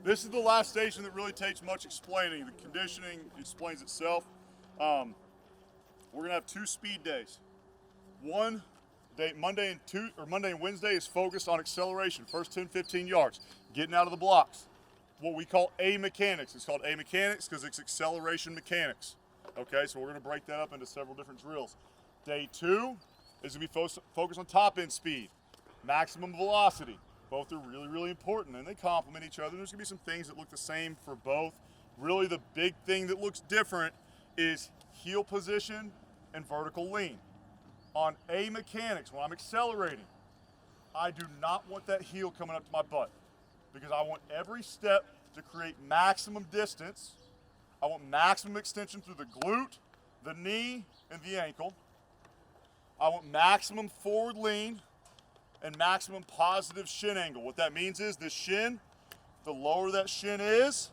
This is the last station that really takes much explaining. The conditioning explains itself. We're gonna have 2 speed days. One day, Monday and Wednesday, is focused on acceleration, first 10, 15 yards, getting out of the blocks. What we call A mechanics. It's called A mechanics because it's acceleration mechanics. Okay, so we're gonna break that up into several different drills. Day 2 is gonna be focused on top end speed, maximum velocity. Both are really, really important, and they complement each other. There's gonna be some things that look the same for both. Really, the big thing that looks different is heel position and vertical lean. On A mechanics, when I'm accelerating, I do not want that heel coming up to my butt because I want every step to create maximum distance. I want maximum extension through the glute, the knee, and the ankle. I want maximum forward lean and maximum positive shin angle. What that means is the shin, the lower that shin is,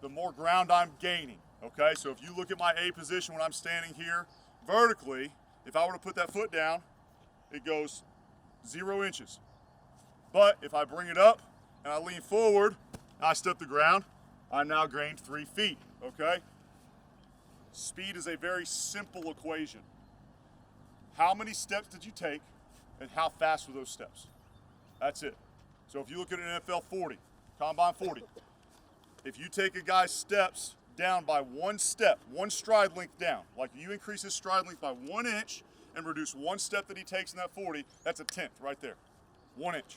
the more ground I'm gaining, okay? So if you look at my A position when I'm standing here vertically, if I were to put that foot down, it goes 0 inches. But if I bring it up and I lean forward and I step the ground, I now gained 3 feet, okay? Speed is a very simple equation. How many steps did you take and how fast were those steps? That's it. So if you look at an NFL 40, combine 40, if you take a guy's steps down by 1 step, 1 stride length down, like you increase his stride length by 1 inch and reduce 1 step that he takes in that 40, that's a 10th right there. 1 inch.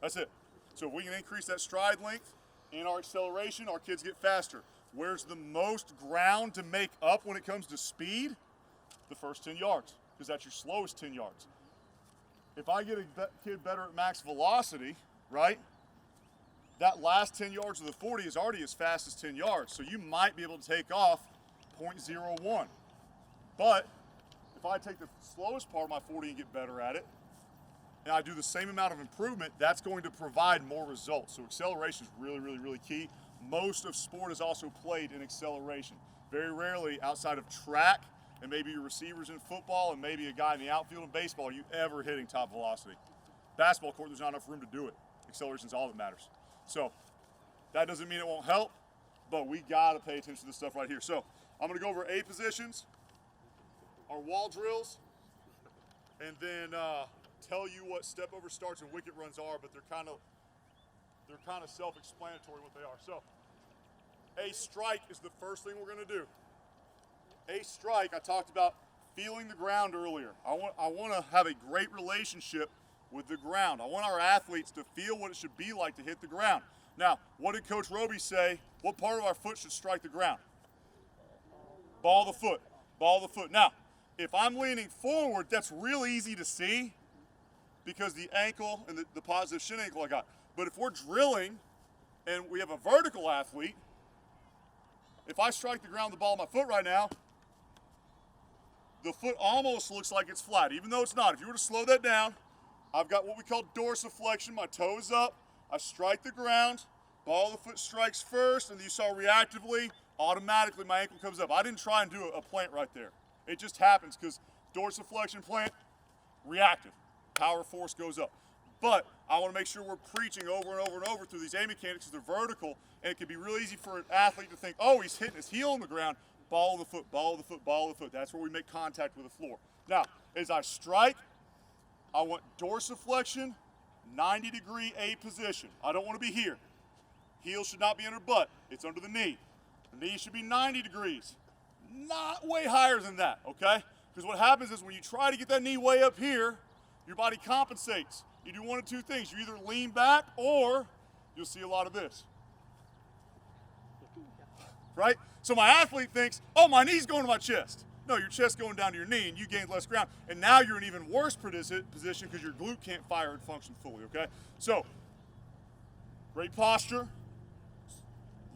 That's it. So if we can increase that stride length in our acceleration, our kids get faster. Where's the most ground to make up when it comes to speed? The first 10 yards, because that's your slowest 10 yards. If I get a kid better at max velocity, right, that last 10 yards of the 40 is already as fast as 10 yards. So you might be able to take off 0.01. But if I take the slowest part of my 40 and get better at it, and I do the same amount of improvement, that's going to provide more results. So acceleration is really, really, really key. Most of sport is also played in acceleration. Very rarely outside of track and maybe your receivers in football and maybe a guy in the outfield in baseball are you ever hitting top velocity. Basketball court, there's not enough room to do it. Acceleration is all that matters. So that doesn't mean it won't help, but we gotta pay attention to this stuff right here. So I'm gonna go over A positions, our wall drills, and then tell you what Stepover starts and wicket runs are, but they're kind of self-explanatory what they are. So a strike is the first thing we're gonna do. A strike, I talked about feeling the ground earlier. I want to have a great relationship with the ground. I want our athletes to feel what it should be like to hit the ground. Now, what did Coach Roby say? What part of our foot should strike the ground? Ball of the foot. Ball of the foot. Now, if I'm leaning forward, that's real easy to see because the ankle and the positive shin ankle I got. But if we're drilling and we have a vertical athlete, if I strike the ground with the ball of my foot right now, the foot almost looks like it's flat, even though it's not. If you were to slow that down, I've got what we call dorsiflexion. My toe is up. I strike the ground. Ball of the foot strikes first, and you saw reactively, automatically my ankle comes up. I didn't try and do a plant right there. It just happens because dorsiflexion plant, reactive. Power force goes up. But I want to make sure we're preaching over and over and over through these A mechanics because they're vertical, and it can be real easy for an athlete to think, oh, he's hitting his heel on the ground. Ball of the foot, ball of the foot, ball of the foot. That's where we make contact with the floor. Now, as I strike, I want dorsiflexion, 90-degree A position. I don't want to be here. Heel should not be under butt. It's under the knee. The knee should be 90 degrees. Not way higher than that, okay? Because what happens is when you try to get that knee way up here, your body compensates. You do one of two things. You either lean back or you'll see a lot of this. Right? So my athlete thinks, oh, my knee's going to my chest. No, your chest's going down to your knee and you gained less ground. And now you're in an even worse position because your glute can't fire and function fully, okay? So, great posture.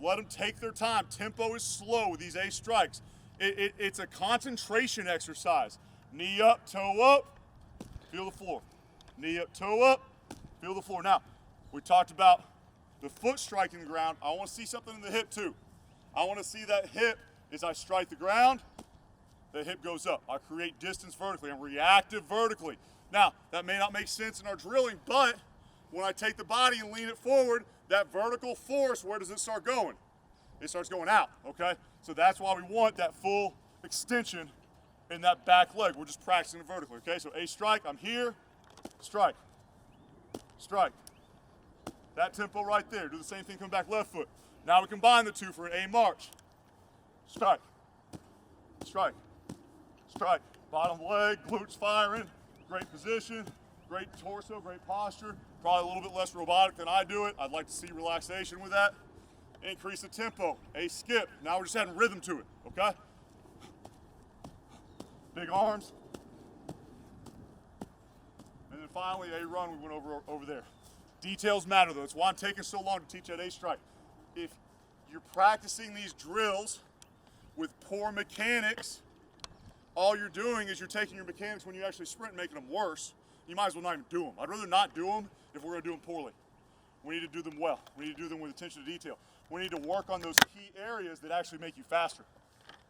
Let them take their time. Tempo is slow with these A strikes. It's a concentration exercise. Knee up, toe up, feel the floor. Knee up, toe up, feel the floor. Now, we talked about the foot striking the ground. I want to see something in the hip too. I want to see that hip as I strike the ground, the hip goes up. I create distance vertically. I'm reactive vertically. Now, that may not make sense in our drilling, but when I take the body and lean it forward, that vertical force, where does it start going? It starts going out, okay? So that's why we want that full extension in that back leg. We're just practicing it vertically, okay? So A strike, I'm here, strike, strike. That tempo right there. Do the same thing coming back left foot. Now we combine the two for an A march. Strike, strike, strike. Bottom leg, glutes firing, great position, great torso, great posture. Probably a little bit less robotic than I do it. I'd like to see relaxation with that. Increase the tempo. A skip. Now we're just adding rhythm to it, okay? Big arms. And then finally, a run we went over there. Details matter though. That's why I'm taking so long to teach that A strike. If you're practicing these drills with poor mechanics, all you're doing is you're taking your mechanics when you actually sprint and making them worse. You might as well not even do them. I'd rather not do them if we're going to do them poorly. We need to do them well. We need to do them with attention to detail. We need to work on those key areas that actually make you faster.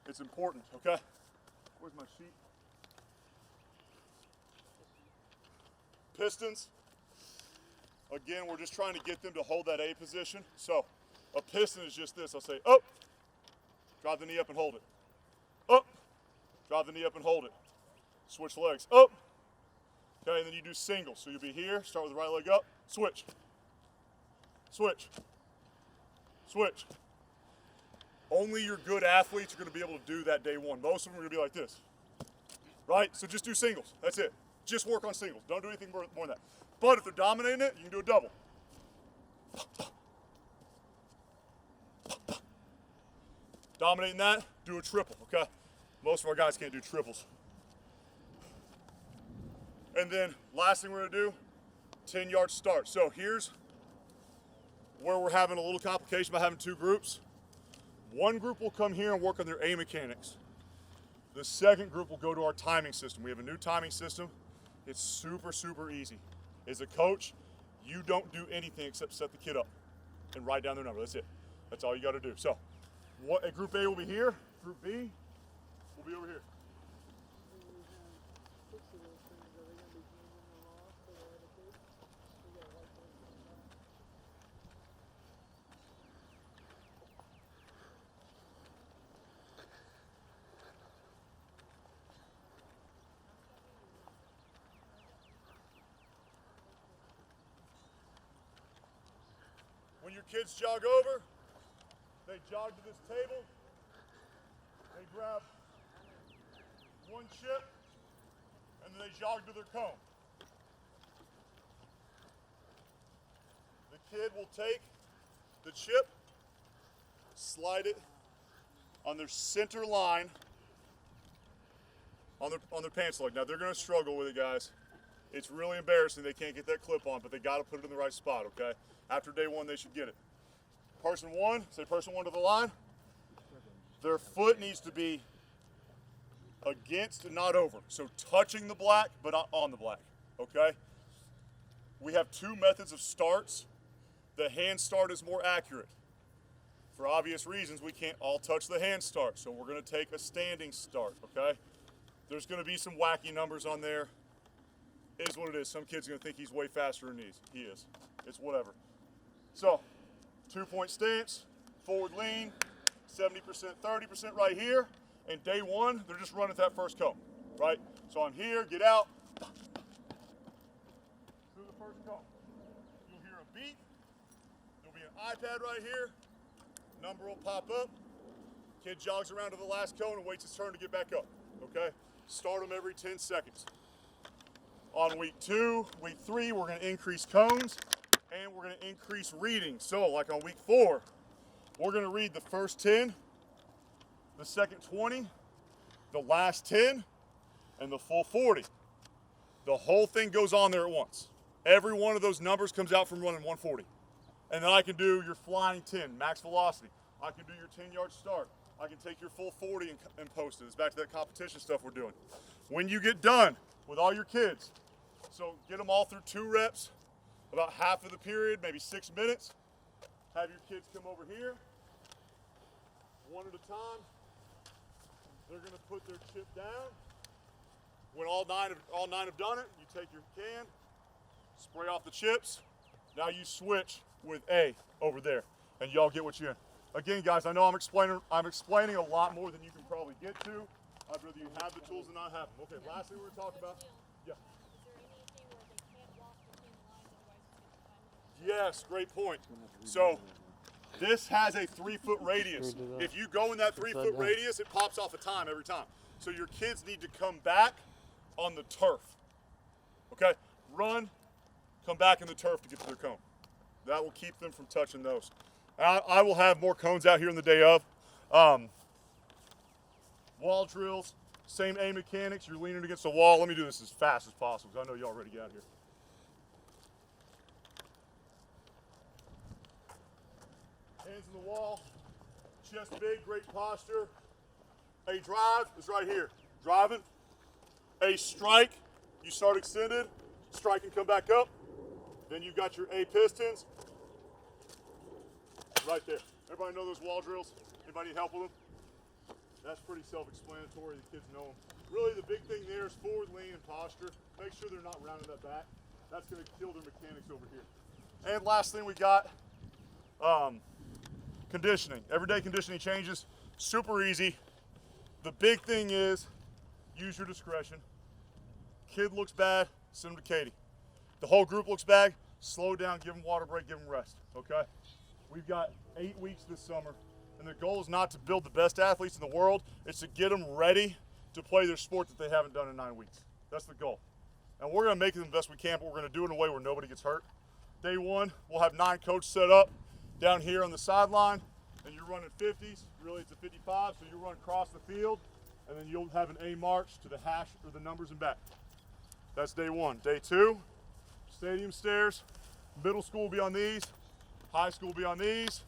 It's important, okay? Where's my sheet? Pistons. Again, we're just trying to get them to hold that A position. So a piston is just this. I'll say, up, drive the knee up and hold it. Up, drive the knee up and hold it. Switch legs, up. Okay, and then you do singles. So you'll be here, start with the right leg up, switch. Switch. Switch. Only your good athletes are going to be able to do that day one. Most of them are going to be like this. Right? So just do singles. That's it. Just work on singles. Don't do anything more than that. But if they're dominating it, you can do a double. Dominating that, do a triple, okay? Most of our guys can't do triples. And then last thing we're going to do, 10-yard start. So here's where we're having a little complication by having two groups. One group will come here and work on their A mechanics. The second group will go to our timing system. We have a new timing system. It's super, super easy. As a coach, you don't do anything except set the kid up and write down their number. That's it. That's all you got to do. So group A will be here. Group B will be over here. When your kids jog over, they jog to this table, they grab one chip, and then they jog to their cone. The kid will take the chip, slide it on their center line on their pants leg. Now they're going to struggle with it, guys. It's really embarrassing they can't get that clip on, but they got to put it in the right spot, okay? After day one, they should get it. Person one, say person one to the line. Their foot needs to be against and not over. So touching the black, but not on the black, okay? We have two methods of starts. The hand start is more accurate. For obvious reasons, we can't all touch the hand start, so we're gonna take a standing start, okay? There's gonna be some wacky numbers on there. It is what it is. Some kid's gonna think he's way faster than he is. It's whatever. So, 2-point stance, forward lean, 70%, 30% right here. And day one, they're just running that first cone, right? So I'm here, get out, through the first cone. You'll hear a beep. There'll be an iPad right here. Number will pop up. Kid jogs around to the last cone and waits his turn to get back up, okay? Start them every 10 seconds. On week 2, week 3, we're gonna increase cones and we're gonna increase reading. So like on week 4, we're gonna read the first 10, the second 20, the last 10, and the full 40. The whole thing goes on there at once. Every one of those numbers comes out from running 140. And then I can do your flying 10, max velocity. I can do your 10-yard start. I can take your full 40 and post it. It's back to that competition stuff we're doing. When you get done with all your kids, so get them all through 2 reps, about half of the period, maybe 6 minutes. Have your kids come over here, one at a time. They're gonna put their chip down. When all nine have done it, you take your can, spray off the chips, Now you switch with A over there, and y'all get what you're in. Again, guys, I know I'm explaining a lot more than you can probably get to. I'd rather you have the tools than not have them. Okay, last thing we're going to talk about. Yeah. Yes, great point. So this has a 3-foot radius. If you go in that 3-foot radius, it pops off a time every time. So your kids need to come back on the turf. Okay, run, come back in the turf to get to their cone. That will keep them from touching those. I will have more cones out here in the day of. Wall drills, same A mechanics. You're leaning against the wall. Let me do this as fast as possible because I know y'all ready to get out here. Hands in the wall, chest big, great posture. A drive is right here. Driving. A strike, you start extended, strike and come back up. Then you've got your A pistons. Right there. Everybody know those wall drills? Anybody need help with them? That's pretty self-explanatory. The kids know them. Really, the big thing there is forward lean and posture. Make sure they're not rounding that back. That's going to kill their mechanics over here. And last thing we got, conditioning. Everyday conditioning changes. Super easy. The big thing is use your discretion. Kid looks bad, send him to Katie. The whole group looks bad, slow down, give them water break, give them rest, okay? We've got 8 weeks this summer, and the goal is not to build the best athletes in the world, it's to get them ready to play their sport that they haven't done in 9 weeks. That's the goal. And we're gonna make it the best we can, but we're gonna do it in a way where nobody gets hurt. Day one, we'll have 9 coaches set up down here on the sideline, and you're running 50s, really it's a 55, so you run across the field, and then you'll have an A march to the hash or the numbers and back. That's day one. Day two, stadium stairs. Middle school will be on these. High school will be on these.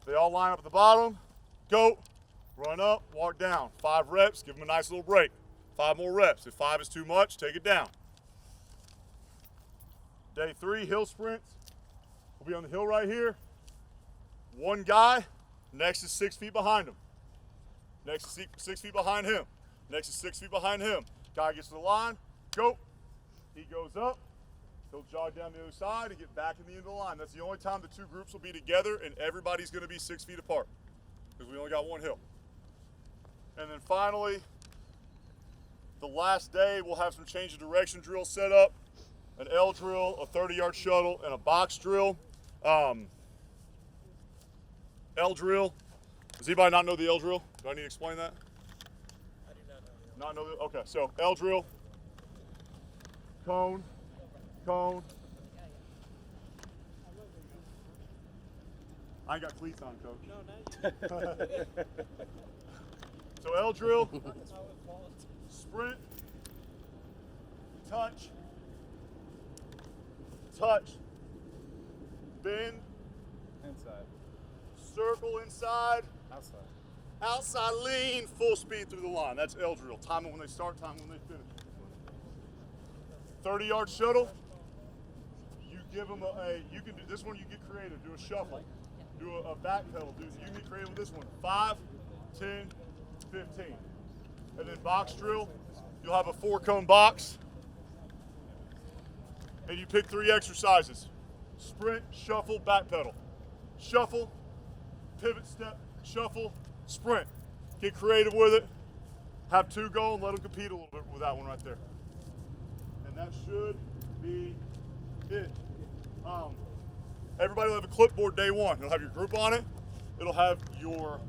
They all line up at the bottom. Go, run up, walk down. 5 reps, give them a nice little break. 5 more reps. If 5 is too much, take it down. Day 3, hill sprints. We'll be on the hill right here. 1 guy, next is 6 feet behind him. Next is 6 feet behind him. Next is 6 feet behind him. Guy gets to the line, go. He goes up, he'll jog down the other side and get back in the end of the line. That's the only time the 2 groups will be together and everybody's gonna be 6 feet apart because we only got 1 hill. And then finally, the last day, we'll have some change of direction drills set up, an L drill, a 30-yard shuttle, and a box drill. L drill. Does anybody not know the L drill? Do I need to explain that? I do not know. Not know that? Okay, so L drill, cone, cone. I ain't got cleats on, coach. No, no. So L drill, sprint, touch, touch, bend, Inside. circle inside, Outside. outside lean, full speed through the line. That's L drill. Time it when they start, time when they finish. 30-yard shuttle. You give them you can do this one, you get creative. Do a shuffle. Do a back pedal. You can get creative with this one. 5, 10, 15. And then box drill, you'll have a 4-cone box. And you pick 3 exercises. Sprint, shuffle, back pedal. Shuffle, pivot step, shuffle, sprint. Get creative with it. Have 2 go and let them compete a little bit with that one right there. And that should be it. Everybody will have a clipboard day one. It'll have your group on it. It'll have your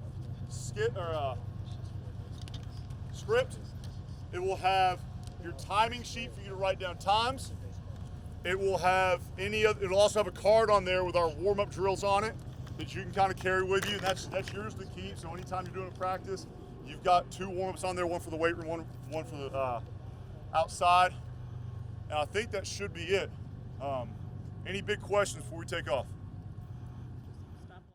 script. It will have your timing sheet for you to write down times. It will have it'll also have a card on there with our warm-up drills on it that you can kind of carry with you. And that's yours to keep. So anytime you're doing a practice, you've got 2 warm-ups on there, one for the weight room, one for the outside. And I think that should be it. Any big questions before we take off?